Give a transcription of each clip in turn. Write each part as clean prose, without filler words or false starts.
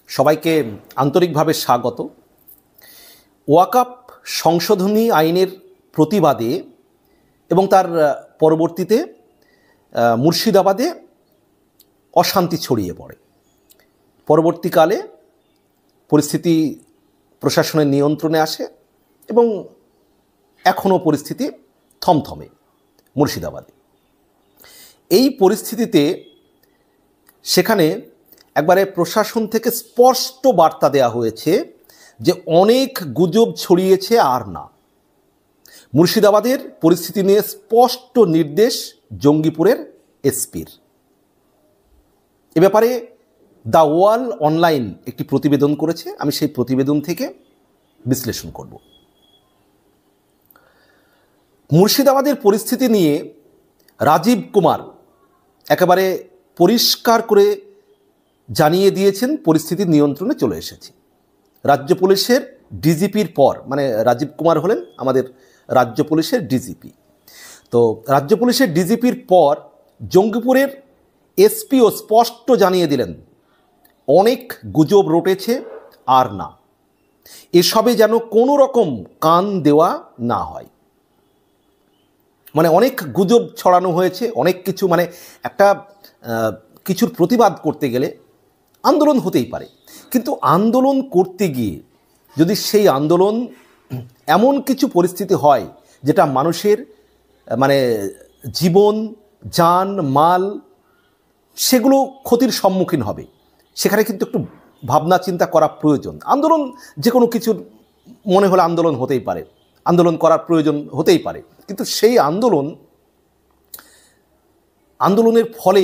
সবাইকে আন্তরিকভাবে স্বাগত। ওয়াকফ সংশোধনী আইনের প্রতিবাদে এবং তার পরবর্তীতে মুর্শিদাবাদে অশান্তি ছড়িয়ে পড়ে। পরবর্তীকালে পরিস্থিতি প্রশাসনের নিয়ন্ত্রণে আসে এবং এখনও পরিস্থিতি থমথমে মুর্শিদাবাদে। এই পরিস্থিতিতে সেখানে একবারে প্রশাসন থেকে স্পষ্ট বার্তা দেওয়া হয়েছে যে অনেক গুজব ছড়িয়েছে আর না। মুর্শিদাবাদের পরিস্থিতি নিয়ে স্পষ্ট নির্দেশ জঙ্গিপুরের এসপির। এ ব্যাপারে দ্য ওয়াল অনলাইন একটি প্রতিবেদন করেছে, আমি সেই প্রতিবেদন থেকে বিশ্লেষণ করব। মুর্শিদাবাদের পরিস্থিতি নিয়ে রাজীব কুমার একেবারে পরিষ্কার করে জানিয়ে দিয়েছেন পরিস্থিতি নিয়ন্ত্রণে চলে এসেছে। রাজ্য পুলিশের ডিজিপির পর, মানে রাজীব কুমার হলেন আমাদের রাজ্য পুলিশের ডিজিপি, তো রাজ্য পুলিশের ডিজিপির পর জঙ্গিপুরের এসপিও স্পষ্ট জানিয়ে দিলেন অনেক গুজব রটেছে আর না, এসবে যেন কোনো রকম কান দেওয়া না হয়। মানে অনেক গুজব ছড়ানো হয়েছে, অনেক কিছু, মানে একটা কিছুর প্রতিবাদ করতে গেলে আন্দোলন হতেই পারে, কিন্তু আন্দোলন করতে গিয়ে যদি সেই আন্দোলন এমন কিছু পরিস্থিতি হয় যেটা মানুষের মানে জীবন, জান, মাল সেগুলো ক্ষতির সম্মুখীন হবে, সেখানে কিন্তু একটু ভাবনা চিন্তা করা প্রয়োজন। আন্দোলন যে কোনো কিছুর মনে হলে আন্দোলন হতেই পারে, আন্দোলন করার প্রয়োজন হতেই পারে, কিন্তু সেই আন্দোলনের ফলে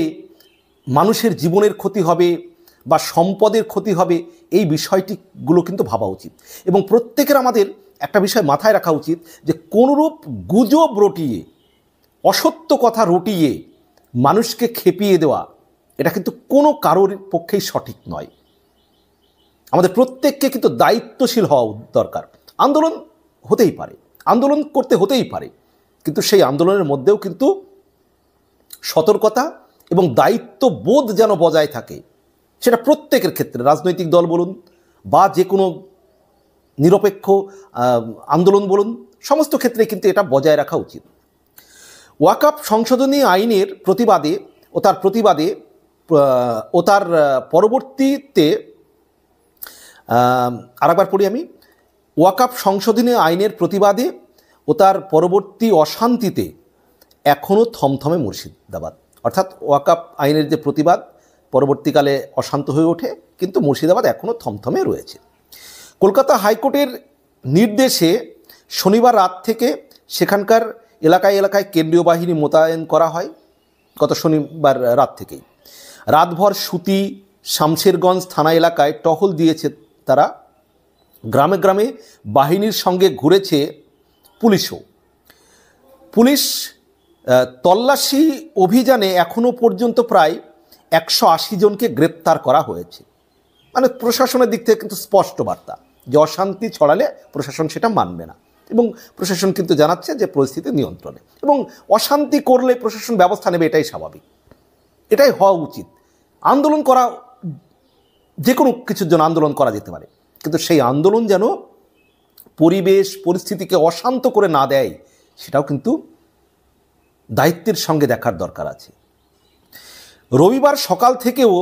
মানুষের জীবনের ক্ষতি হবে বা সম্পদের ক্ষতি হবে, এই বিষয়টিগুলো কিন্তু ভাবা উচিত। এবং প্রত্যেকের আমাদের একটা বিষয় মাথায় রাখা উচিত যে কোনরূপ গুজব রটিয়ে, অসত্য কথা রটিয়ে মানুষকে খেপিয়ে দেওয়া, এটা কিন্তু কোনো কারোর পক্ষেই সঠিক নয়। আমাদের প্রত্যেককে কিন্তু দায়িত্বশীল হওয়া দরকার। আন্দোলন হতেই পারে, আন্দোলন করতে হতেই পারে, কিন্তু সেই আন্দোলনের মধ্যেও কিন্তু সতর্কতা এবং দায়িত্ববোধ যেন বজায় থাকে, সেটা প্রত্যেকের ক্ষেত্রে, রাজনৈতিক দল বলুন বা যে কোনো নিরপেক্ষ আন্দোলন বলুন, সমস্ত ক্ষেত্রে কিন্তু এটা বজায় রাখা উচিত। ওয়াকফ সংশোধনী আইনের প্রতিবাদে ও তার পরবর্তীতে আরেকবার পড়ি আমি। ওয়াকফ সংশোধনী আইনের প্রতিবাদে ও তার পরবর্তী অশান্তিতে এখনও থমথমে মুর্শিদাবাদ। অর্থাৎ ওয়াকফ আইনের যে প্রতিবাদ পরবর্তীকালে অশান্ত হয়ে ওঠে, কিন্তু মুর্শিদাবাদ এখনও থমথমে রয়েছে। কলকাতা হাইকোর্টের নির্দেশে শনিবার রাত থেকে সেখানকার এলাকায় এলাকায় কেন্দ্রীয় বাহিনী মোতায়েন করা হয়। গত শনিবার রাত থেকেই রাতভর সুতি, শামশেরগঞ্জ থানা এলাকায় টহল দিয়েছে তারা। গ্রামে গ্রামে বাহিনীর সঙ্গে ঘুরেছে পুলিশও। পুলিশ তল্লাশি অভিযানে এখনও পর্যন্ত প্রায় 180 জনকে গ্রেপ্তার করা হয়েছে। মানে প্রশাসনের দিক থেকে কিন্তু স্পষ্ট বার্তা যে অশান্তি ছড়ালে প্রশাসন সেটা মানবে না, এবং প্রশাসন কিন্তু জানাচ্ছে যে পরিস্থিতি নিয়ন্ত্রণে, এবং অশান্তি করলে প্রশাসন ব্যবস্থা নেবে, এটাই স্বাভাবিক, এটাই হওয়া উচিত। আন্দোলন করা, যে কোনো কিছুর জন্য আন্দোলন করা যেতে পারে, কিন্তু সেই আন্দোলন যেন পরিবেশ পরিস্থিতিকে অশান্ত করে না দেয়, সেটাও কিন্তু দায়িত্বের সঙ্গে দেখার দরকার আছে। রবিবার সকাল থেকেও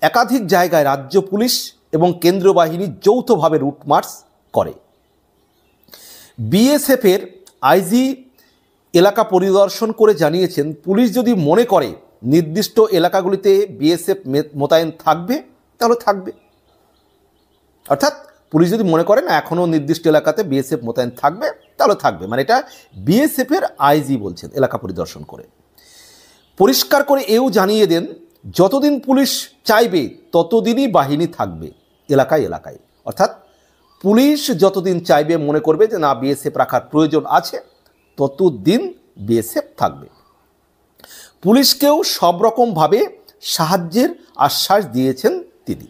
একাধিক জায়গায় রাজ্য পুলিশ এবং কেন্দ্রীয় বাহিনী যৌথভাবে রুট মার্চ করে। বিএসএফের আইজি এলাকা পরিদর্শন করে জানিয়েছেন, পুলিশ যদি মনে করে নির্দিষ্ট এলাকাগুলিতে বিএসএফ মোতায়েন থাকবে তাহলে থাকবে। অর্থাৎ পুলিশ যদি মনে করে না এখনও নির্দিষ্ট এলাকাতে বিএসএফ মোতায়েন থাকবে তাহলে থাকবে, মানে এটা বিএসএফের আইজি বলছেন এলাকা পরিদর্শন করে। পরিষ্কার করে এও জানিয়ে দেন, যতদিন পুলিশ চাইবে ততদিনই বাহিনী থাকবে এলাকায় এলাকায়। অর্থাৎ পুলিশ যতদিন চাইবে, মনে করবে যে না বিএসএফ রাখার প্রয়োজন আছে, ততদিন বিএসএফ থাকবে। পুলিশকেও সব রকমভাবে সাহায্যের আশ্বাস দিয়েছেন তিনি,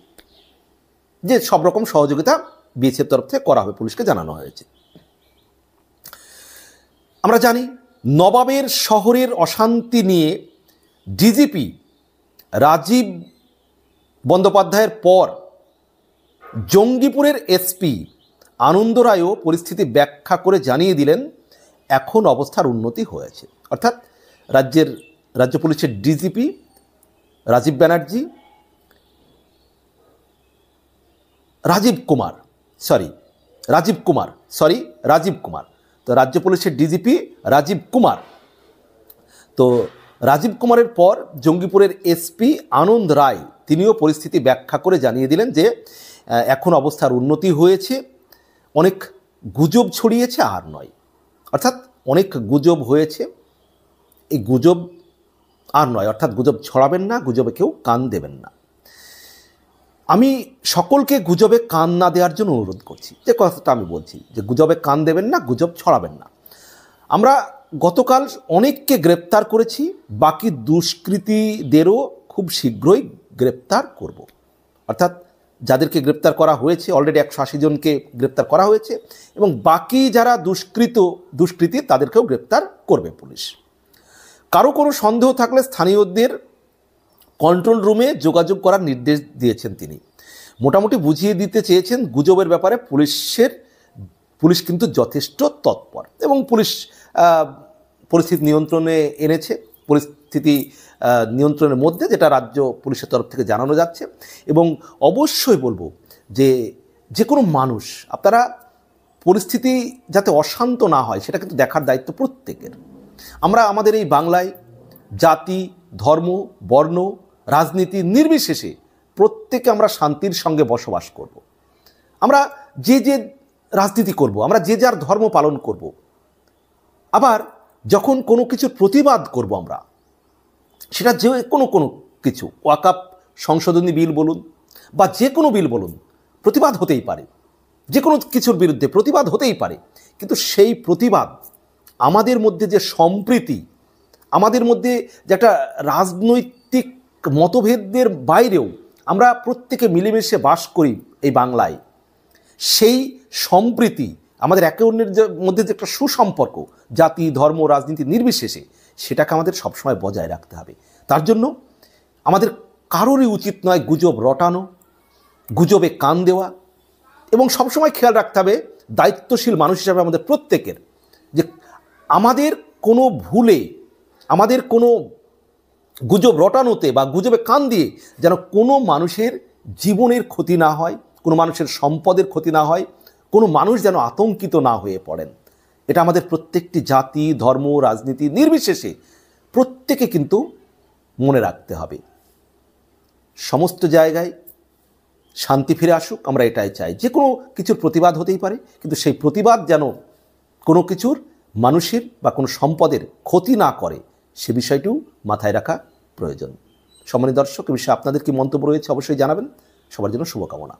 যে সব রকম সহযোগিতা বিএসএফ তরফ থেকে করা হবে, পুলিশকে জানানো হয়েছে। আমরা জানি নবাবের শহরের অশান্তি নিয়ে ডিজিপি রাজীব বন্দ্যোপাধ্যায়ের পর জঙ্গিপুরের এসপি আনন্দ রায়ও পরিস্থিতি ব্যাখ্যা করে জানিয়ে দিলেন এখন অবস্থার উন্নতি হয়েছে। অর্থাৎ রাজ্য পুলিশের ডিজিপি রাজীব কুমার, তো রাজ্য পুলিশের ডিজিপি রাজীব কুমার, তো রাজীব কুমারের পর জঙ্গিপুরের এসপি আনন্দ রায় তিনিও পরিস্থিতি ব্যাখ্যা করে জানিয়ে দিলেন যে এখন অবস্থার উন্নতি হয়েছে, অনেক গুজব ছড়িয়েছে আর নয়। অর্থাৎ অনেক গুজব হয়েছে, এই গুজব আর নয়, অর্থাৎ গুজব ছড়াবেন না, গুজবে কেউ কান দেবেন না। আমি সকলকে গুজবে কান না দেওয়ার জন্য অনুরোধ করছি, যে কথাটা আমি বলছি যে গুজবে কান দেবেন না, গুজব ছড়াবেন না। আমরা গতকাল অনেককে গ্রেপ্তার করেছি, বাকি দুষ্কৃতীদেরও খুব শীঘ্রই গ্রেপ্তার করব। অর্থাৎ যাদেরকে গ্রেপ্তার করা হয়েছে, অলরেডি 180 জনকে গ্রেপ্তার করা হয়েছে, এবং বাকি যারা দুষ্কৃতী তাদেরকেও গ্রেপ্তার করবে পুলিশ। কারো কোনো সন্দেহ থাকলে স্থানীয়দের কন্ট্রোল রুমে যোগাযোগ করার নির্দেশ দিয়েছেন তিনি। মোটামুটি বুঝিয়ে দিতে চেয়েছেন গুজবের ব্যাপারে পুলিশ কিন্তু যথেষ্ট তৎপর, এবং পুলিশ পরিস্থিতি নিয়ন্ত্রণে এনেছে, পরিস্থিতি নিয়ন্ত্রণের মধ্যে, যেটা রাজ্য পুলিশের তরফ থেকে জানানো যাচ্ছে। এবং অবশ্যই বলবো যে কোনো মানুষ, আপনারা পরিস্থিতি যাতে অশান্ত না হয় সেটা কিন্তু দেখার দায়িত্ব প্রত্যেকের। আমরা আমাদের এই বাংলায় জাতি, ধর্ম, বর্ণ, রাজনীতি নির্বিশেষে প্রত্যেকে আমরা শান্তির সঙ্গে বসবাস করব। আমরা যে রাজনীতি করব, আমরা যে যার ধর্ম পালন করব। আবার যখন কোনো কিছুর প্রতিবাদ করব আমরা, সেটা যে কোনো কিছু, ওয়াকফ সংশোধনী বিল বলুন বা যে কোনো বিল বলুন, প্রতিবাদ হতেই পারে, যে কোনো কিছুর বিরুদ্ধে প্রতিবাদ হতেই পারে। কিন্তু সেই প্রতিবাদ আমাদের মধ্যে যে সম্প্রীতি, আমাদের মধ্যে যে একটা রাজনৈতিক মতভেদের বাইরেও আমরা প্রত্যেকে মিলেমিশে বাস করি এই বাংলায়, সেই সম্প্রীতি, আমাদের একে অন্যের মধ্যে যে একটা সুসম্পর্ক, জাতি, ধর্ম, রাজনীতি নির্বিশেষে, সেটাকে আমাদের সবসময় বজায় রাখতে হবে। তার জন্য আমাদের কারোরই উচিত নয় গুজব রটানো, গুজবে কান দেওয়া, এবং সবসময় খেয়াল রাখতে হবে দায়িত্বশীল মানুষ হিসাবে আমাদের প্রত্যেকের, যে আমাদের কোনো ভুলে, আমাদের কোনো গুজব রটানোতে বা গুজবে কান দিয়ে যেন কোনো মানুষের জীবনের ক্ষতি না হয়, কোনো মানুষের সম্পদের ক্ষতি না হয়, কোনো মানুষ যেন আতঙ্কিত না হয়ে পড়েন। এটা আমাদের প্রত্যেকটি জাতি, ধর্ম, রাজনীতি নির্বিশেষে প্রত্যেকে কিন্তু মনে রাখতে হবে। সমস্ত জায়গায় শান্তি ফিরে আসুক, আমরা এটাই চাই। যে কোনো কিছুর প্রতিবাদ হতেই পারে, কিন্তু সেই প্রতিবাদ যেন কোনো কিছুর মানুষের বা কোনো সম্পদের ক্ষতি না করে, সে বিষয়টিও মাথায় রাখা প্রয়োজন। সম্মানিত দর্শক, এ বিষয়ে আপনাদের কি মন্তব্য রয়েছে অবশ্যই জানাবেন। সবার জন্য শুভকামনা।